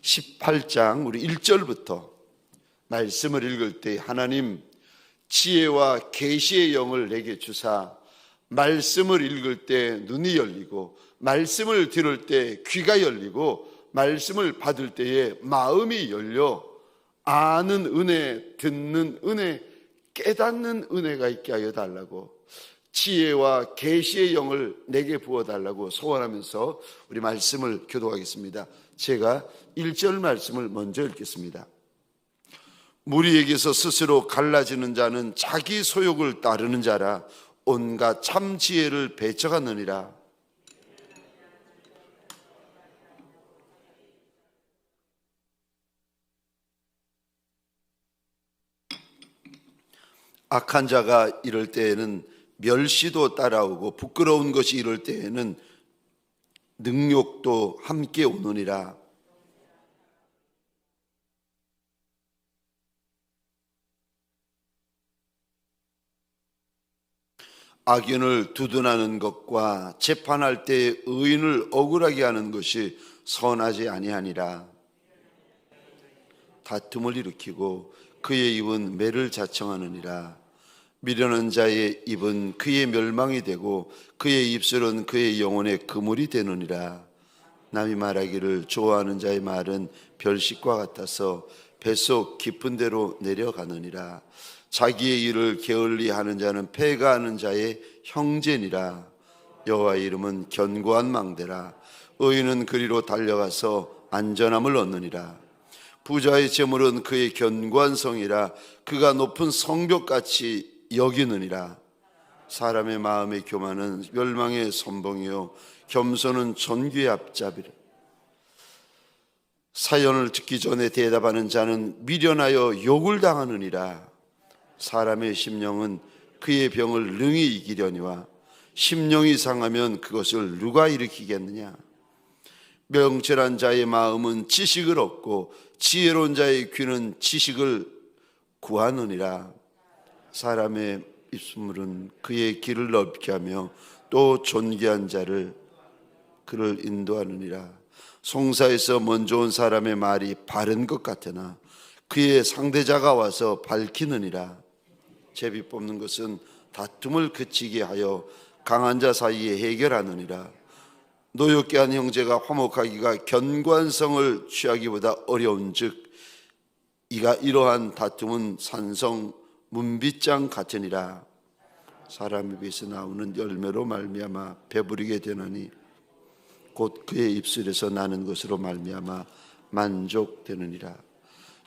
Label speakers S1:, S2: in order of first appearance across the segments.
S1: 18장 우리 1절부터 말씀을 읽을 때 하나님 지혜와 계시의 영을 내게 주사 말씀을 읽을 때 눈이 열리고 말씀을 들을 때 귀가 열리고 말씀을 받을 때에 마음이 열려 아는 은혜, 듣는 은혜, 깨닫는 은혜가 있게 하여 달라고 지혜와 계시의 영을 내게 부어달라고 소원하면서 우리 말씀을 교독하겠습니다. 제가 1절 말씀을 먼저 읽겠습니다. 무리에게서 스스로 갈라지는 자는 자기 소욕을 따르는 자라 온갖 참 지혜를 배척하느니라. 악한 자가 이럴 때에는 멸시도 따라오고 부끄러운 것이 이럴 때에는 능욕도 함께 오느니라. 악인을 두둔하는 것과 재판할 때 의인을 억울하게 하는 것이 선하지 아니하니라. 다툼을 일으키고 그의 입은 매를 자청하느니라. 미련한 자의 입은 그의 멸망이 되고 그의 입술은 그의 영혼의 그물이 되느니라. 남이 말하기를 좋아하는 자의 말은 별식과 같아서 뱃속 깊은 데로 내려가느니라. 자기의 일을 게을리 하는 자는 패가하는 자의 형제니라. 여호와의 이름은 견고한 망대라. 의인은 그리로 달려가서 안전함을 얻느니라. 부자의 재물은 그의 견고한 성이라. 그가 높은 성벽같이 여기느니라. 사람의 마음의 교만은 멸망의 선봉이요 겸손은 존귀의 앞잡이라. 사연을 듣기 전에 대답하는 자는 미련하여 욕을 당하느니라. 사람의 심령은 그의 병을 능히 이기려니와 심령이 상하면 그것을 누가 일으키겠느냐. 명철한 자의 마음은 지식을 얻고 지혜로운 자의 귀는 지식을 구하느니라. 사람의 입술은 그의 길을 넓게 하며 또 존귀한 자를 그를 인도하느니라. 송사에서 먼저 온 사람의 말이 바른 것 같으나 그의 상대자가 와서 밝히느니라. 제비 뽑는 것은 다툼을 그치게 하여 강한 자 사이에 해결하느니라. 노엽게 한 형제가 화목하기가 견고한 성을 취하기보다 어려운즉 이가 이러한 다툼은 산성 문빗장 같으니라. 사람 입에서 나오는 열매로 말미암아 배부르게 되나니 곧 그의 입술에서 나는 것으로 말미암아 만족되느니라.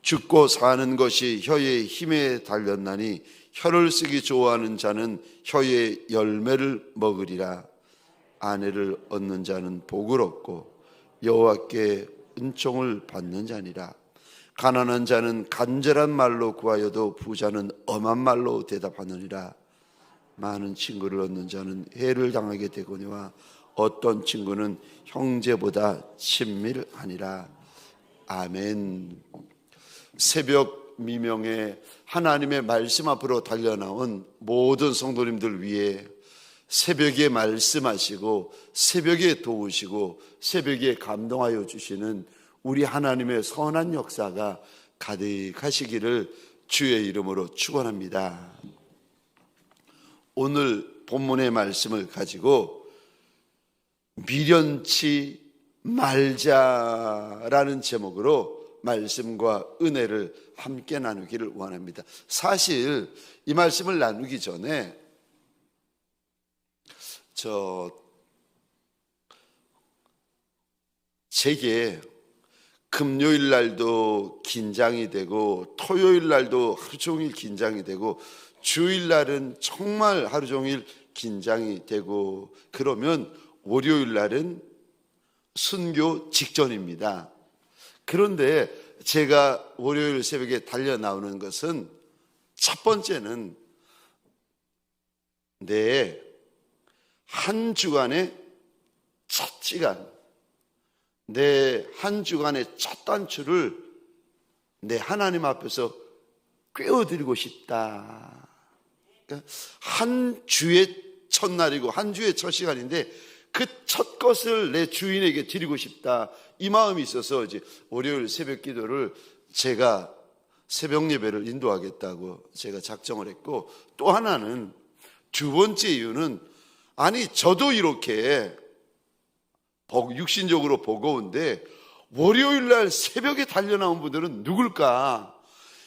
S1: 죽고 사는 것이 혀의 힘에 달렸나니 혀를 쓰기 좋아하는 자는 혀의 열매를 먹으리라. 아내를 얻는 자는 복을 얻고 여호와께 은총을 받는 자니라. 가난한 자는 간절한 말로 구하여도 부자는 엄한 말로 대답하느니라. 많은 친구를 얻는 자는 해를 당하게 되거니와 어떤 친구는 형제보다 친밀하니라. 아멘. 새벽 미명에 하나님의 말씀 앞으로 달려나온 모든 성도님들 위해 새벽에 말씀하시고 새벽에 도우시고 새벽에 감동하여 주시는 우리 하나님의 선한 역사가 가득하시기를 주의 이름으로 축원합니다. 오늘 본문의 말씀을 가지고 미련치 말자라는 제목으로 말씀과 은혜를 함께 나누기를 원합니다. 사실 이 말씀을 나누기 전에 제게 금요일 날도 긴장이 되고 토요일 날도 하루 종일 긴장이 되고 주일 날은 정말 하루 종일 긴장이 되고 그러면 월요일 날은 순교 직전입니다. 그런데 제가 월요일 새벽에 달려 나오는 것은 첫 번째는 내 한 주간의 첫 시간, 내 한 주간의 첫 단추를 내 하나님 앞에서 꿰어드리고 싶다. 한 주의 첫날이고 한 주의 첫 시간인데 그 첫 것을 내 주인에게 드리고 싶다, 이 마음이 있어서 이제 월요일 새벽 기도를 제가 새벽 예배를 인도하겠다고 제가 작정을 했고, 또 하나는 두 번째 이유는, 아니 저도 이렇게 육신적으로 버거운데 월요일 날 새벽에 달려나온 분들은 누굴까?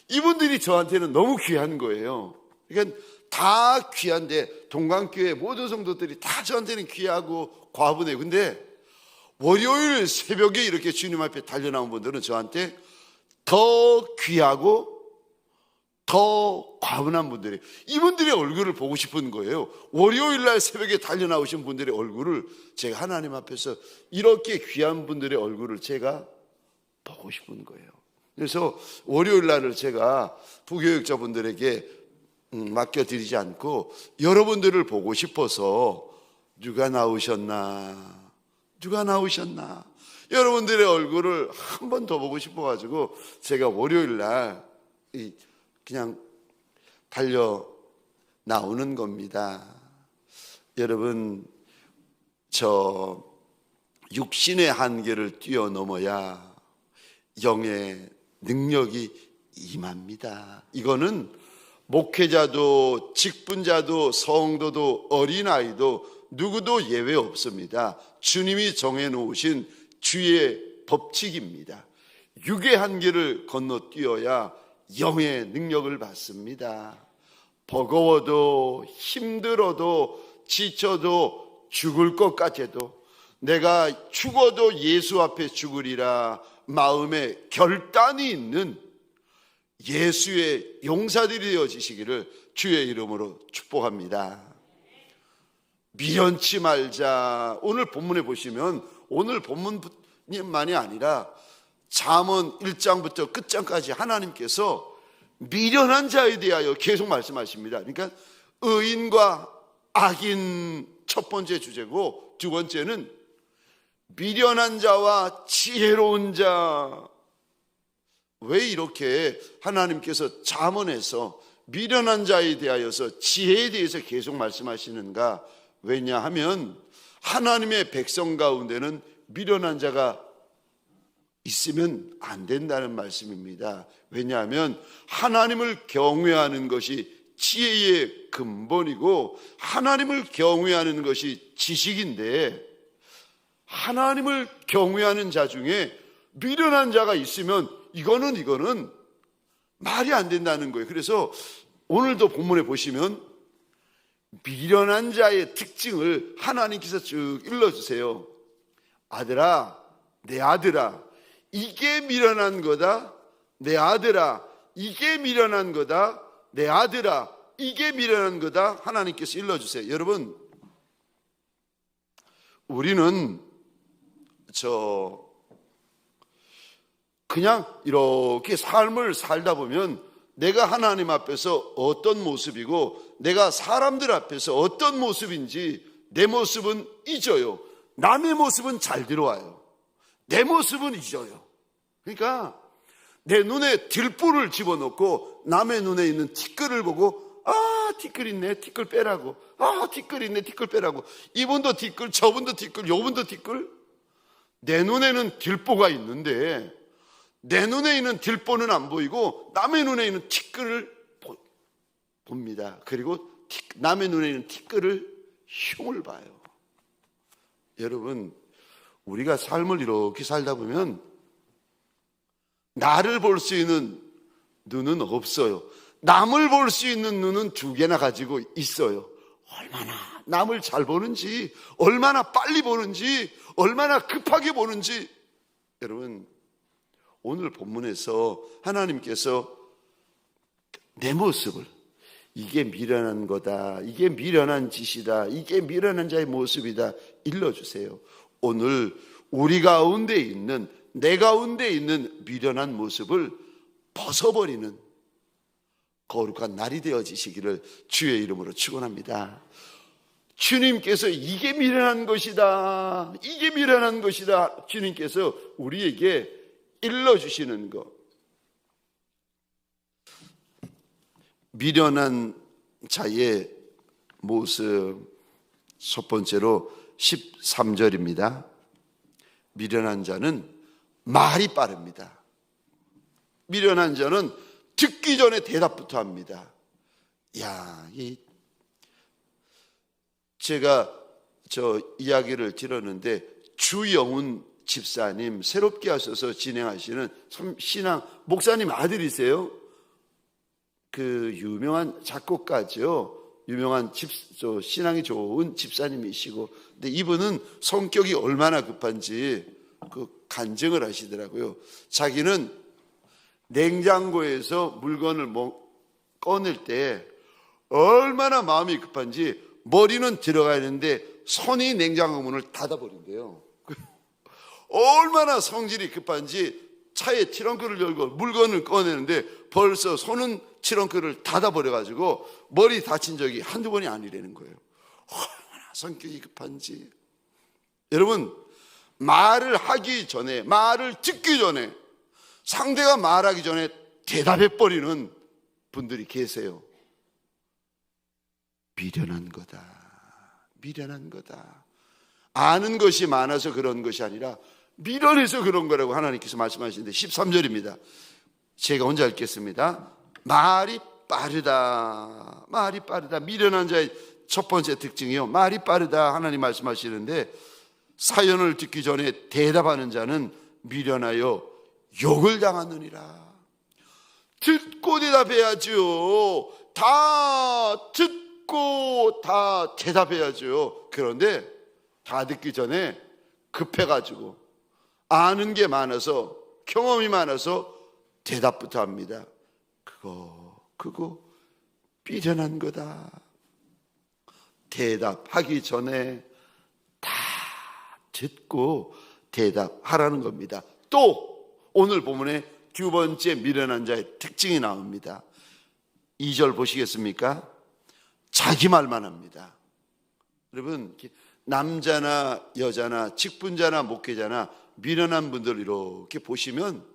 S1: 이분들이 저한테는 너무 귀한 거예요. 그러니까 다 귀한데, 동강교회 모든 성도들이 다 저한테는 귀하고 과분해요. 근데 월요일 새벽에 이렇게 주님 앞에 달려나온 분들은 저한테 더 귀하고 더 과분한 분들이, 이분들의 얼굴을 보고 싶은 거예요. 월요일 날 새벽에 달려나오신 분들의 얼굴을 제가 하나님 앞에서, 이렇게 귀한 분들의 얼굴을 제가 보고 싶은 거예요. 그래서 월요일 날을 제가 부교육자분들에게 맡겨드리지 않고 여러분들을 보고 싶어서, 누가 나오셨나, 누가 나오셨나, 여러분들의 얼굴을 한 번 더 보고 싶어가지고 제가 월요일 날 그냥 달려 나오는 겁니다. 여러분, 저 육신의 한계를 뛰어넘어야 영의 능력이 임합니다. 이거는 목회자도 직분자도 성도도 어린아이도 누구도 예외 없습니다. 주님이 정해놓으신 주의 법칙입니다. 육의 한계를 건너뛰어야 영의 능력을 받습니다. 버거워도 힘들어도 지쳐도 죽을 것 같아도, 내가 죽어도 예수 앞에 죽으리라 마음에 결단이 있는 예수의 용사들이 되어지시기를 주의 이름으로 축복합니다. 미련치 말자. 오늘 본문에 보시면, 오늘 본문만이 아니라 잠언 1장부터 끝장까지 하나님께서 미련한 자에 대하여 계속 말씀하십니다. 그러니까 의인과 악인 첫 번째 주제고, 두 번째는 미련한 자와 지혜로운 자. 왜 이렇게 하나님께서 잠언에서 미련한 자에 대하여서 지혜에 대해서 계속 말씀하시는가? 왜냐하면 하나님의 백성 가운데는 미련한 자가 있으면 안 된다는 말씀입니다. 왜냐하면 하나님을 경외하는 것이 지혜의 근본이고, 하나님을 경외하는 것이 지식인데, 하나님을 경외하는 자 중에 미련한 자가 있으면 이거는 말이 안 된다는 거예요. 그래서 오늘도 본문에 보시면 미련한 자의 특징을 하나님께서 쭉 일러주세요. 아들아, 내 아들아, 이게 미련한 거다. 내 아들아, 이게 미련한 거다. 내 아들아, 이게 미련한 거다. 하나님께서 일러주세요. 여러분, 우리는 그냥 이렇게 삶을 살다 보면 내가 하나님 앞에서 어떤 모습이고 내가 사람들 앞에서 어떤 모습인지 내 모습은 잊어요. 남의 모습은 잘 들어와요. 내 모습은 잊어요. 그러니까 내 눈에 들불을 집어넣고 남의 눈에 있는 티끌을 보고, 아, 티끌 있네, 티끌 빼라고. 아, 티끌 있네, 티끌 빼라고. 이분도 티끌, 저분도 티끌, 요분도 티끌. 내 눈에는 들보가 있는데 내 눈에 있는 들보는 안 보이고 남의 눈에 있는 티끌을 봅니다. 그리고 남의 눈에 있는 티끌을 흉을 봐요. 여러분, 우리가 삶을 이렇게 살다 보면 나를 볼 수 있는 눈은 없어요. 남을 볼 수 있는 눈은 두 개나 가지고 있어요. 얼마나 남을 잘 보는지, 얼마나 빨리 보는지, 얼마나 급하게 보는지. 여러분, 오늘 본문에서 하나님께서 내 모습을, 이게 미련한 거다, 이게 미련한 짓이다, 이게 미련한 자의 모습이다 일러주세요. 오늘 우리 가운데 있는, 내 가운데 있는 미련한 모습을 벗어버리는 거룩한 날이 되어지시기를 주의 이름으로 축원합니다. 주님께서 이게 미련한 것이다, 이게 미련한 것이다, 주님께서 우리에게 일러주시는 것. 미련한 자의 모습, 첫 번째로 13절입니다. 미련한 자는 말이 빠릅니다. 미련한 자는 듣기 전에 대답부터 합니다. 제가 이야기를 들었는데 주영훈 집사님 새롭게 하셔서 진행하시는 참 신앙 목사님 아들이세요. 그 유명한 작곡가죠. 유명한 신앙이 좋은 집사님이시고, 근데 이분은 성격이 얼마나 급한지 그 간증을 하시더라고요. 자기는 냉장고에서 물건을 꺼낼 때 얼마나 마음이 급한지 머리는 들어가야 되는데 손이 냉장고 문을 닫아버린대요. 얼마나 성질이 급한지 차에 트렁크를 열고 물건을 꺼내는데 벌써 손은 트렁크를 닫아버려가지고 머리 다친 적이 한두 번이 아니라는 거예요. 얼마나 성격이 급한지. 여러분, 말을 하기 전에, 말을 듣기 전에, 상대가 말하기 전에 대답해버리는 분들이 계세요. 미련한 거다. 미련한 거다. 아는 것이 많아서 그런 것이 아니라 미련해서 그런 거라고 하나님께서 말씀하시는데 13절입니다. 제가 혼자 읽겠습니다. 말이 빠르다. 말이 빠르다. 미련한 자의 첫 번째 특징이요, 말이 빠르다. 하나님 말씀하시는데 사연을 듣기 전에 대답하는 자는 미련하여 욕을 당하느니라. 듣고 대답해야죠. 다 듣고 다 대답해야죠. 그런데 다 듣기 전에 급해가지고 아는 게 많아서, 경험이 많아서 대답부터 합니다. 그거 미련한 거다. 대답하기 전에 다 듣고 대답하라는 겁니다. 또 오늘 본문에 두 번째 미련한 자의 특징이 나옵니다. 2절 보시겠습니까? 자기 말만 합니다. 여러분, 남자나 여자나 직분자나 목회자나 미련한 분들 이렇게 보시면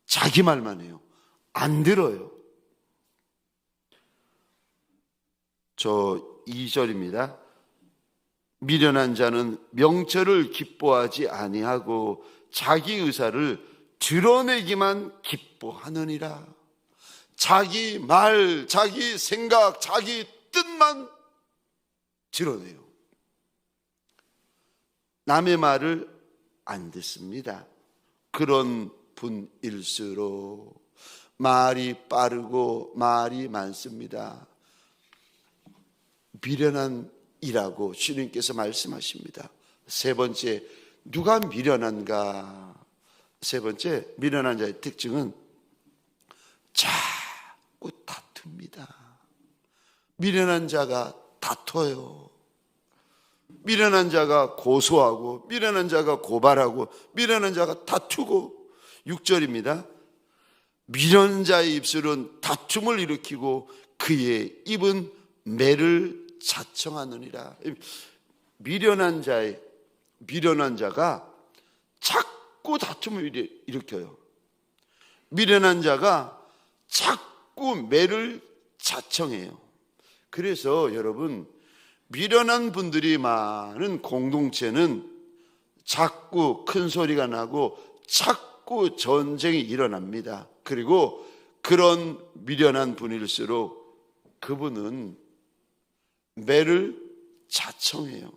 S1: 자기 말만 해요. 안 들어요. 저 2절입니다. 미련한 자는 명철을 기뻐하지 아니하고 자기 의사를 드러내기만 기뻐하느니라. 자기 말, 자기 생각, 자기 뜻만 드러내요. 남의 말을 안 듣습니다. 그런 분일수록 말이 빠르고 말이 많습니다. 미련한 이라고 주님께서 말씀하십니다. 세 번째, 누가 미련한가? 세 번째, 미련한 자의 특징은 자꾸 다툽니다. 미련한 자가 다퉈요. 미련한 자가 고소하고, 미련한 자가 고발하고, 미련한 자가 다투고. 6절입니다. 미련한 자의 입술은 다툼을 일으키고 그의 입은 매를 자청하느니라. 미련한 자가 자꾸 다툼을 일으켜요. 미련한 자가 자꾸 매를 자청해요. 그래서 여러분, 미련한 분들이 많은 공동체는 자꾸 큰 소리가 나고 자꾸 전쟁이 일어납니다. 그리고 그런 미련한 분일수록 그분은 매를 자청해요.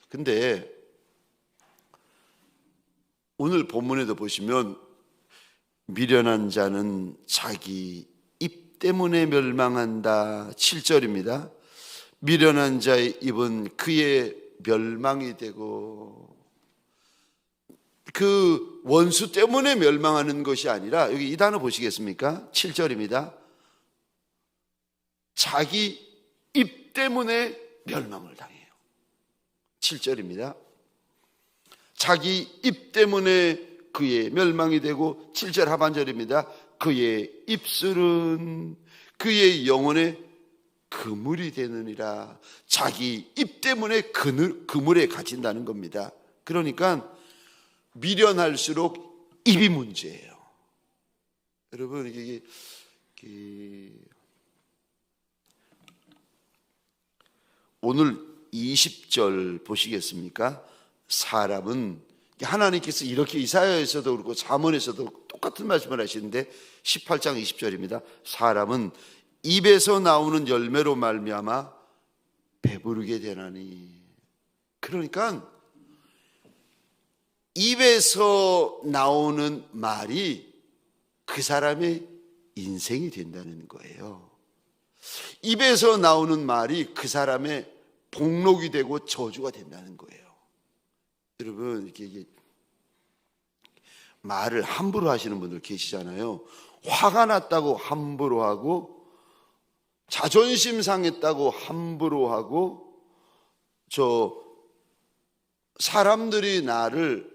S1: 근데 오늘 본문에도 보시면 미련한 자는 자기 입 때문에 멸망한다. 7절입니다. 미련한 자의 입은 그의 멸망이 되고, 그 원수 때문에 멸망하는 것이 아니라, 여기 이 단어 보시겠습니까? 7절입니다. 자기 입 때문에 멸망을 당해요. 7절입니다. 자기 입 때문에 그의 멸망이 되고, 7절 하반절입니다. 그의 입술은 그의 영혼의 그물이 되느니라. 자기 입 때문에 그물에 갇힌다는 겁니다. 그러니까 미련할수록 입이 문제예요. 여러분, 이게 오늘 20절 보시겠습니까? 사람은, 하나님께서 이렇게 이사야에서도 그렇고 잠언에서도 똑같은 말씀을 하시는데 18장 20절입니다. 사람은 입에서 나오는 열매로 말미암아 배부르게 되나니. 그러니까 입에서 나오는 말이 그 사람의 인생이 된다는 거예요. 입에서 나오는 말이 그 사람의 복록이 되고 저주가 된다는 거예요. 여러분, 이렇게 말을 함부로 하시는 분들 계시잖아요. 화가 났다고 함부로 하고, 자존심 상했다고 함부로 하고, 사람들이 나를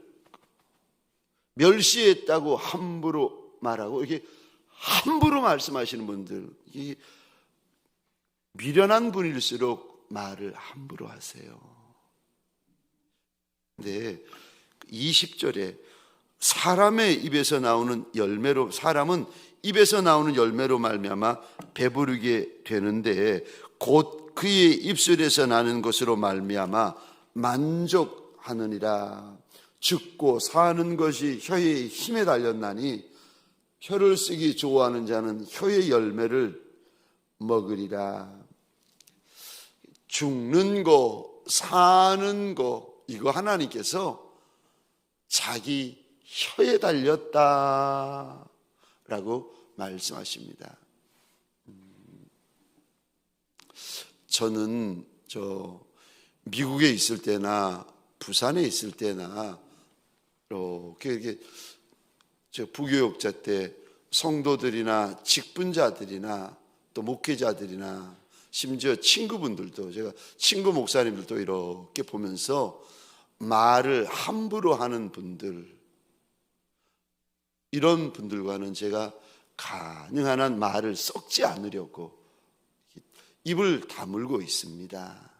S1: 멸시했다고 함부로 말하고, 이게 함부로 말씀하시는 분들, 이게 미련한 분일수록 말을 함부로 하세요. 근데 20절에 사람의 입에서 나오는 열매로, 사람은 입에서 나오는 열매로 말미암아 배부르게 되는데 곧 그의 입술에서 나는 것으로 말미암아 만족하느니라. 죽고 사는 것이 혀의 힘에 달렸나니 혀를 쓰기 좋아하는 자는 혀의 열매를 먹으리라. 죽는 거, 사는 거, 이거 하나님께서 자기 혀에 달렸다라고 말씀하십니다. 저는 미국에 있을 때나 부산에 있을 때나 이렇게 부교육자 때 성도들이나 직분자들이나 또 목회자들이나 심지어 친구분들도, 제가 친구 목사님들도 이렇게 보면서 말을 함부로 하는 분들, 이런 분들과는 제가 가능한 한 말을 섞지 않으려고 입을 다물고 있습니다.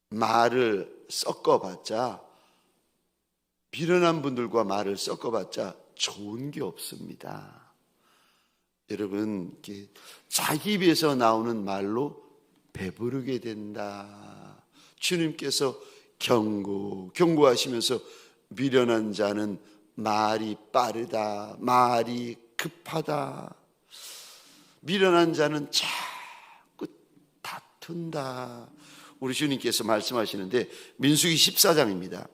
S1: 말을 섞어봤자, 미련한 분들과 말을 섞어봤자 좋은 게 없습니다. 여러분, 자기 입에서 나오는 말로 배부르게 된다. 주님께서 경고하시면서 미련한 자는 말이 빠르다, 말이 급하다, 미련한 자는 자꾸 다툰다. 우리 주님께서 말씀하시는데 민수기 14장입니다.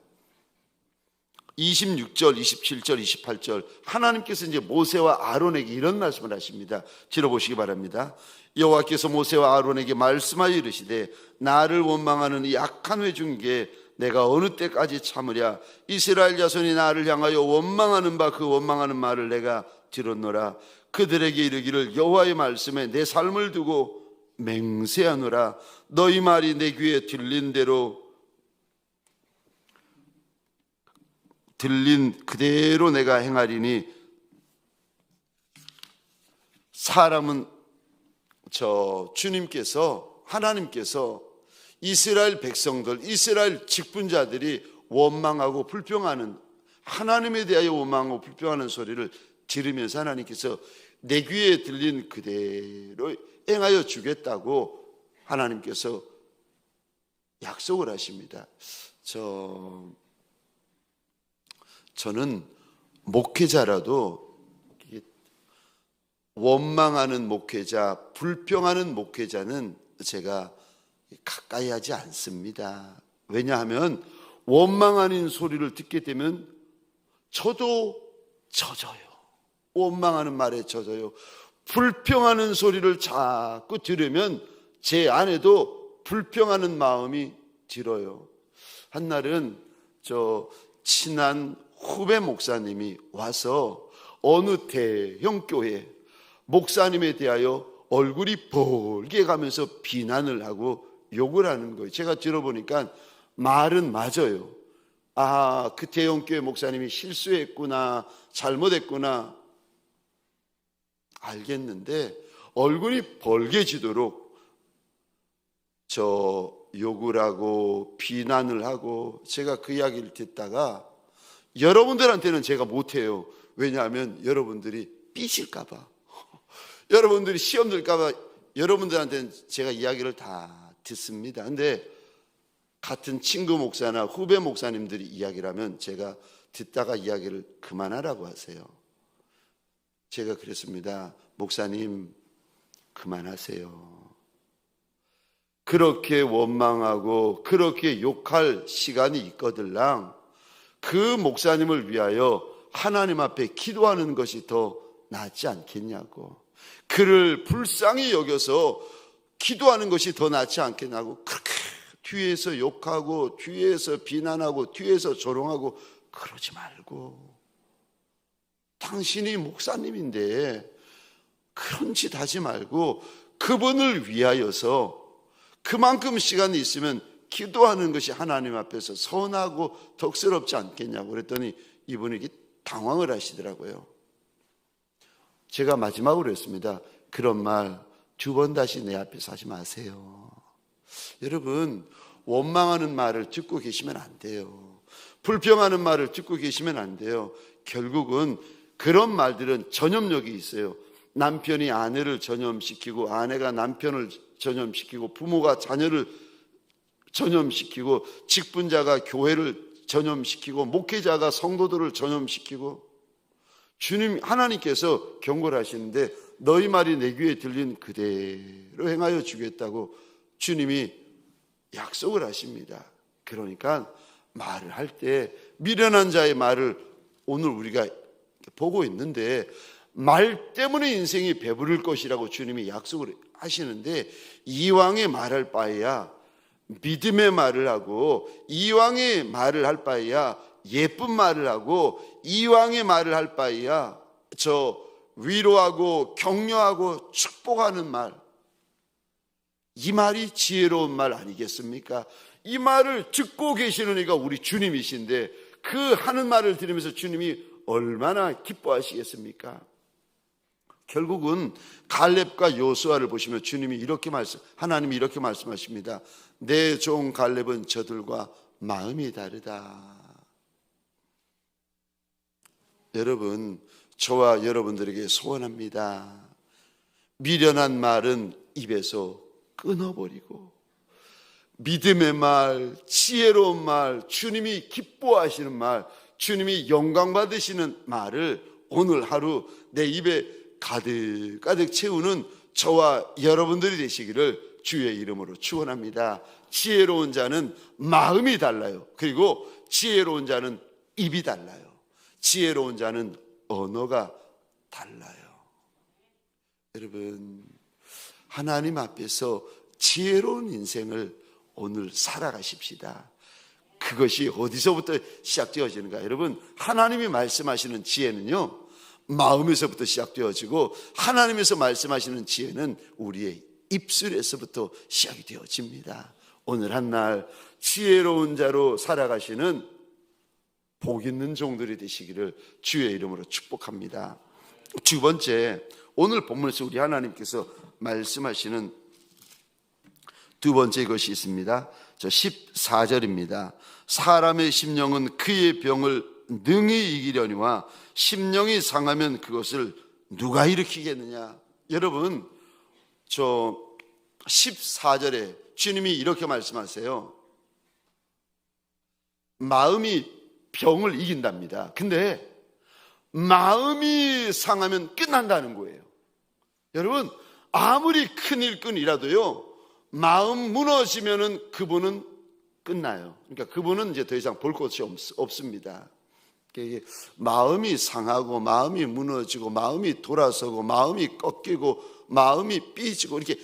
S1: 26절, 27절, 28절 하나님께서 이제 모세와 아론에게 이런 말씀을 하십니다. 들어보시기 바랍니다. 여호와께서 모세와 아론에게 말씀하여 이르시되 나를 원망하는 이 악한 회 중에 내가 어느 때까지 참으랴. 이스라엘 자손이 나를 향하여 원망하는 바 그 원망하는 말을 내가 들었노라. 그들에게 이르기를 여호와의 말씀에 내 삶을 두고 맹세하노라. 너희 말이 내 귀에 들린 그대로 내가 행하리니 사람은 주님께서, 하나님께서 이스라엘 백성들, 이스라엘 직분자들이 원망하고 불평하는, 하나님에 대하여 원망하고 불평하는 소리를 들으면서 하나님께서 내 귀에 들린 그대로 행하여 주겠다고 하나님께서 약속을 하십니다. 저는 목회자라도 원망하는 목회자, 불평하는 목회자는 제가 가까이 하지 않습니다. 왜냐하면 원망하는 소리를 듣게 되면 저도 젖어요. 원망하는 말에 젖어요. 불평하는 소리를 자꾸 들으면 제 안에도 불평하는 마음이 들어요. 한날은 친한 후배 목사님이 와서 어느 대형 교회 목사님에 대하여 얼굴이 벌게 가면서 비난을 하고 욕을 하는 거예요. 제가 들어보니까 말은 맞아요. 그 대형 교회 목사님이 실수했구나, 잘못했구나 알겠는데 얼굴이 벌게지도록 욕을 하고 비난을 하고, 제가 그 이야기를 듣다가 여러분들한테는 제가 못해요. 왜냐하면 여러분들이 삐질까 봐, 여러분들이 시험 들까 봐 여러분들한테는 제가 이야기를 다 듣습니다. 근데 같은 친구 목사나 후배 목사님들이 이야기를 하면 제가 듣다가 이야기를 그만하라고 하세요. 제가 그랬습니다. 목사님, 그만하세요. 그렇게 원망하고 그렇게 욕할 시간이 있거들랑 그 목사님을 위하여 하나님 앞에 기도하는 것이 더 낫지 않겠냐고, 그를 불쌍히 여겨서 기도하는 것이 더 낫지 않겠냐고, 그렇게 뒤에서 욕하고 뒤에서 비난하고 뒤에서 조롱하고 그러지 말고, 당신이 목사님인데 그런 짓 하지 말고 그분을 위하여서 그만큼 시간이 있으면 기도하는 것이 하나님 앞에서 선하고 덕스럽지 않겠냐고 그랬더니 이분이 당황을 하시더라고요. 제가 마지막으로 했습니다. 그런 말 두 번 다시 내 앞에서 하지 마세요. 여러분, 원망하는 말을 듣고 계시면 안 돼요. 불평하는 말을 듣고 계시면 안 돼요. 결국은 그런 말들은 전염력이 있어요. 남편이 아내를 전염시키고 아내가 남편을 전염시키고 부모가 자녀를 전염시키고 직분자가 교회를 전염시키고 목회자가 성도들을 전염시키고, 주님 하나님께서 경고를 하시는데 너희 말이 내 귀에 들린 그대로 행하여 주겠다고 주님이 약속을 하십니다. 그러니까 말을 할 때 미련한 자의 말을 오늘 우리가 보고 있는데, 말 때문에 인생이 배부를 것이라고 주님이 약속을 하시는데, 이왕에 말할 바에야 믿음의 말을 하고, 이왕에 말을 할 바에야 예쁜 말을 하고, 이왕에 말을 할 바에야 위로하고 격려하고 축복하는 말, 이 말이 지혜로운 말 아니겠습니까? 이 말을 듣고 계시는 이가 우리 주님이신데 그 하는 말을 들으면서 주님이 얼마나 기뻐하시겠습니까? 결국은 갈렙과 요수아를 보시면 하나님이 이렇게 말씀하십니다. 내 종 갈렙은 저들과 마음이 다르다. 여러분, 저와 여러분들에게 소원합니다. 미련한 말은 입에서 끊어버리고 믿음의 말, 지혜로운 말, 주님이 기뻐하시는 말, 주님이 영광 받으시는 말을 오늘 하루 내 입에 가득가득 채우는 저와 여러분들이 되시기를 주의 이름으로 축원합니다. 지혜로운 자는 마음이 달라요. 그리고 지혜로운 자는 입이 달라요. 지혜로운 자는 언어가 달라요. 여러분, 하나님 앞에서 지혜로운 인생을 오늘 살아가십시다. 그것이 어디서부터 시작되어지는가? 여러분, 하나님이 말씀하시는 지혜는요, 마음에서부터 시작되어지고, 하나님에서 말씀하시는 지혜는 우리의 입술에서부터 시작이 되어집니다. 오늘 한날 지혜로운 자로 살아가시는 복 있는 종들이 되시기를 주의 이름으로 축복합니다. 두 번째, 오늘 본문에서 우리 하나님께서 말씀하시는 두 번째 것이 있습니다. 14절입니다. 사람의 심령은 그의 병을 능히 이기려니와 심령이 상하면 그것을 누가 일으키겠느냐. 여러분, 14절에 주님이 이렇게 말씀하세요. 마음이 병을 이긴답니다. 근데 마음이 상하면 끝난다는 거예요. 여러분, 아무리 큰 일꾼이라도요, 마음 무너지면은 그분은 끝나요. 그러니까 그분은 이제 더 이상 볼 곳이 없습니다. 마음이 상하고 마음이 무너지고 마음이 돌아서고 마음이 꺾이고 마음이 삐지고 이게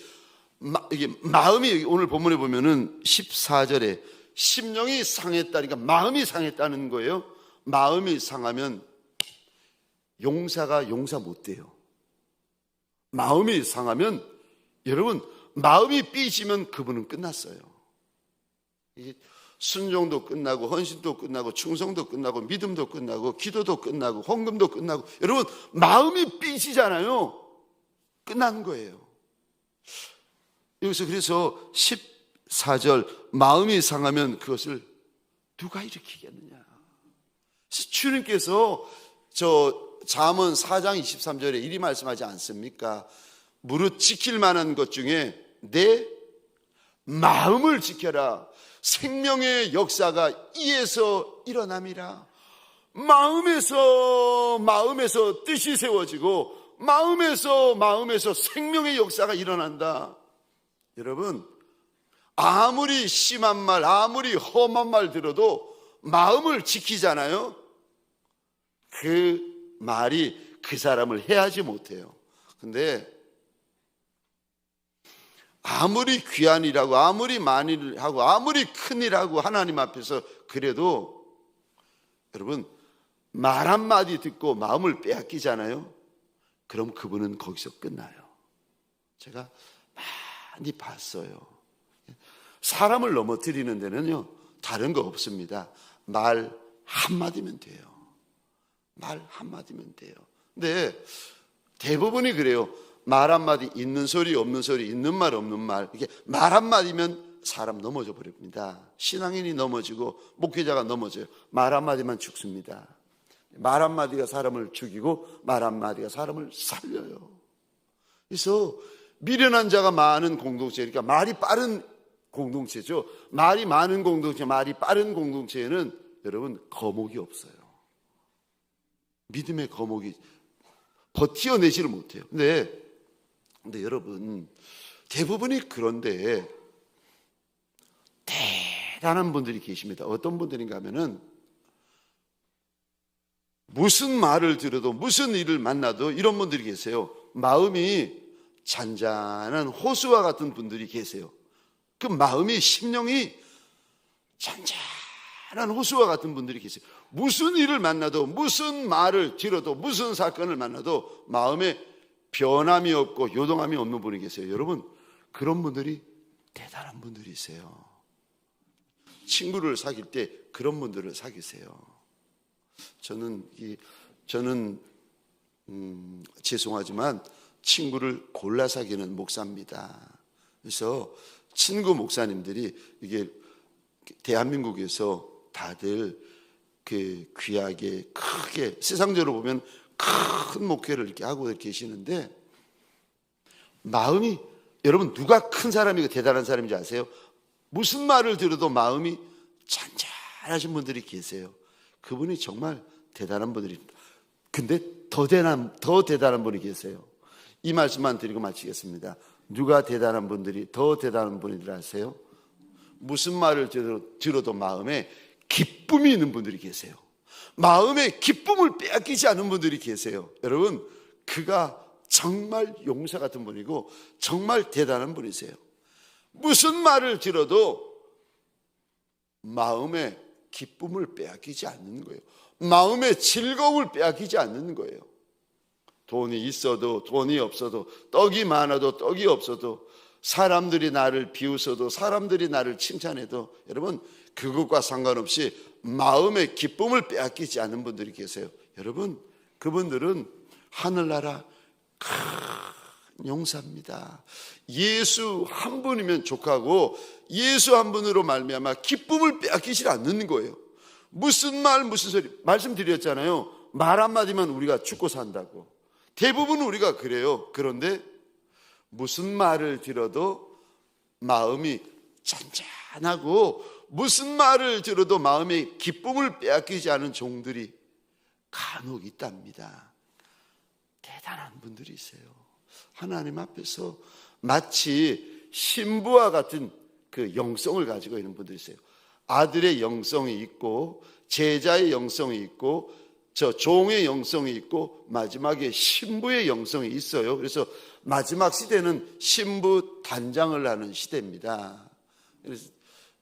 S1: 마음이, 오늘 본문에 보면은 14절에 심령이 상했다니까 마음이 상했다는 거예요. 마음이 상하면 용사가 용사 못 돼요. 마음이 상하면, 여러분, 마음이 삐지면 그분은 끝났어요. 이게 순종도 끝나고 헌신도 끝나고 충성도 끝나고 믿음도 끝나고 기도도 끝나고 헌금도 끝나고, 여러분, 마음이 삐지잖아요. 끝나는 거예요. 여기서 그래서 14절, 마음이 상하면 그것을 누가 일으키겠느냐. 주님께서 잠언 4장 23절에 이리 말씀하지 않습니까? 무릇 지킬 만한 것 중에 내 마음을 지켜라. 생명의 역사가 이에서 일어남이라. 마음에서 뜻이 세워지고 마음에서 생명의 역사가 일어난다. 여러분, 아무리 심한 말, 아무리 험한 말 들어도 마음을 지키잖아요. 그 말이 그 사람을 해하지 못해요. 근데 아무리 귀한 일하고 아무리 많은 일하고 아무리 큰 일하고 하나님 앞에서 그래도 여러분, 말 한마디 듣고 마음을 빼앗기잖아요. 그럼 그분은 거기서 끝나요. 제가 많이 봤어요. 사람을 넘어뜨리는 데는요, 다른 거 없습니다. 말 한마디면 돼요. 말 한마디면 돼요. 근데 대부분이 그래요. 말 한마디, 있는 소리 없는 소리, 있는 말 없는 말, 이게 말 한마디면 사람 넘어져 버립니다. 신앙인이 넘어지고 목회자가 넘어져요. 말 한마디만 죽습니다. 말 한마디가 사람을 죽이고 말 한마디가 사람을 살려요. 그래서 미련한 자가 많은 공동체, 그러니까 말이 빠른 공동체죠. 말이 많은 공동체, 말이 빠른 공동체에는 여러분 거목이 없어요. 믿음의 거목이 버티어내지를 못해요. 근데 여러분, 대부분이 그런데 대단한 분들이 계십니다. 어떤 분들인가 하면은 무슨 말을 들어도 무슨 일을 만나도 이런 분들이 계세요. 마음이 잔잔한 호수와 같은 분들이 계세요. 그 마음이, 심령이 잔잔한 호수와 같은 분들이 계세요. 무슨 일을 만나도, 무슨 말을 들어도, 무슨 사건을 만나도 마음에 변함이 없고 요동함이 없는 분이 계세요. 여러분, 그런 분들이 대단한 분들이세요. 친구를 사귈 때 그런 분들을 사귀세요. 저는 죄송하지만 친구를 골라 사귀는 목사입니다. 그래서 친구 목사님들이 이게 대한민국에서 다들 그 귀하게 크게 세상적으로 보면 큰 목회를 이렇게 하고 계시는데 마음이, 여러분 누가 큰 사람이고 대단한 사람인지 아세요? 무슨 말을 들어도 마음이 잔잔하신 분들이 계세요. 그분이 정말 대단한 분들입니다. 근데 더 대단한 분이 계세요. 이 말씀만 드리고 마치겠습니다. 누가 대단한 분들이, 더 대단한 분이들 아세요? 무슨 말을 들어도 마음에 기쁨이 있는 분들이 계세요. 마음에 기쁨을 빼앗기지 않은 분들이 계세요. 여러분, 그가 정말 용사 같은 분이고 정말 대단한 분이세요. 무슨 말을 들어도 마음에 기쁨을 빼앗기지 않는 거예요. 마음의 즐거움을 빼앗기지 않는 거예요. 돈이 있어도 돈이 없어도, 떡이 많아도 떡이 없어도, 사람들이 나를 비웃어도 사람들이 나를 칭찬해도 여러분, 그것과 상관없이 마음의 기쁨을 빼앗기지 않는 분들이 계세요. 여러분, 그분들은 하늘나라 큰 용사입니다. 예수 한 분이면 족하고 예수 한 분으로 말미암아 기쁨을 빼앗기지 않는 거예요. 무슨 말 무슨 소리, 말씀드렸잖아요. 말 한마디만 우리가 죽고 산다고. 대부분 우리가 그래요. 그런데 무슨 말을 들어도 마음이 잔잔하고 무슨 말을 들어도 마음의 기쁨을 빼앗기지 않은 종들이 간혹 있답니다. 대단한 분들이세요. 하나님 앞에서 마치 신부와 같은 그 영성을 가지고 있는 분들이세요. 아들의 영성이 있고 제자의 영성이 있고 저 종의 영성이 있고 마지막에 신부의 영성이 있어요. 그래서 마지막 시대는 신부 단장을 하는 시대입니다. 그래서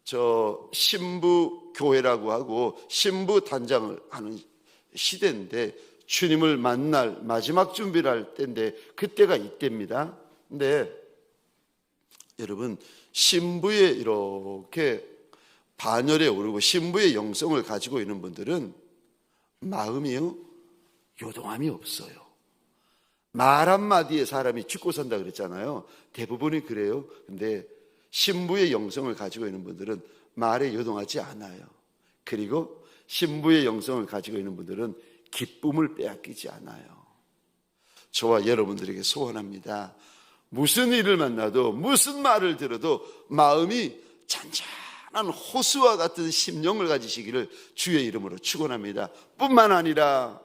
S1: 저 신부 교회라고 하고 신부 단장을 하는 시대인데 주님을 만날 마지막 준비를 할 때인데 그때가 이때입니다. 근데 여러분, 신부에 이렇게 반열에 오르고 신부의 영성을 가지고 있는 분들은 마음이요, 요동함이 없어요. 말 한마디에 사람이 죽고 산다 그랬잖아요. 대부분이 그래요. 근데 신부의 영성을 가지고 있는 분들은 말에 요동하지 않아요. 그리고 신부의 영성을 가지고 있는 분들은 기쁨을 빼앗기지 않아요. 저와 여러분들에게 소원합니다. 무슨 일을 만나도 무슨 말을 들어도 마음이 잔잔한 호수와 같은 심령을 가지시기를 주의 이름으로 축원합니다. 뿐만 아니라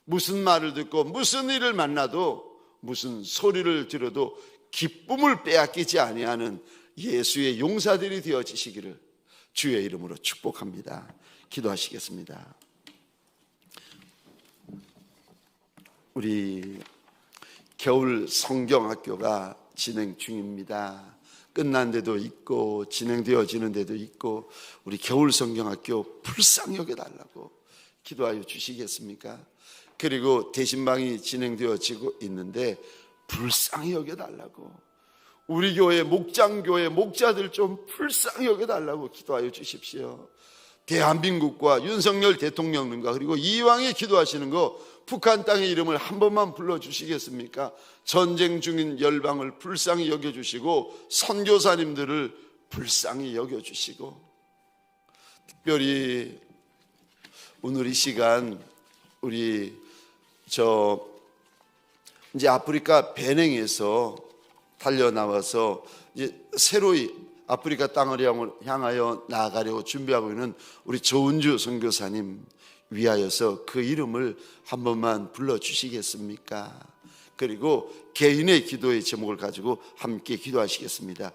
S1: 무슨 말을 듣고 무슨 일을 만나도 무슨 소리를 들어도 기쁨을 빼앗기지 아니하는 예수의 용사들이 되어지시기를 주의 이름으로 축복합니다. 기도하시겠습니다. 우리 겨울 성경학교가 진행 중입니다. 끝난 데도 있고 진행되어지는 데도 있고, 우리 겨울 성경학교 불쌍히 여겨달라고 기도하여 주시겠습니까? 그리고 대신방이 진행되어지고 있는데 불쌍히 여겨달라고, 우리 교회 목장교회 목자들 좀 불쌍히 여겨달라고 기도하여 주십시오. 대한민국과 윤석열 대통령님과 그리고 이왕에 기도하시는 거 북한 땅의 이름을 한 번만 불러주시겠습니까? 전쟁 중인 열방을 불쌍히 여겨주시고 선교사님들을 불쌍히 여겨주시고, 특별히 오늘 이 시간 우리 이제 아프리카 베냉에서 달려나와서 이제 새로이 아프리카 땅을 향하여 나아가려고 준비하고 있는 우리 조은주 선교사님 위하여서 그 이름을 한 번만 불러주시겠습니까? 그리고 개인의 기도의 제목을 가지고 함께 기도하시겠습니다.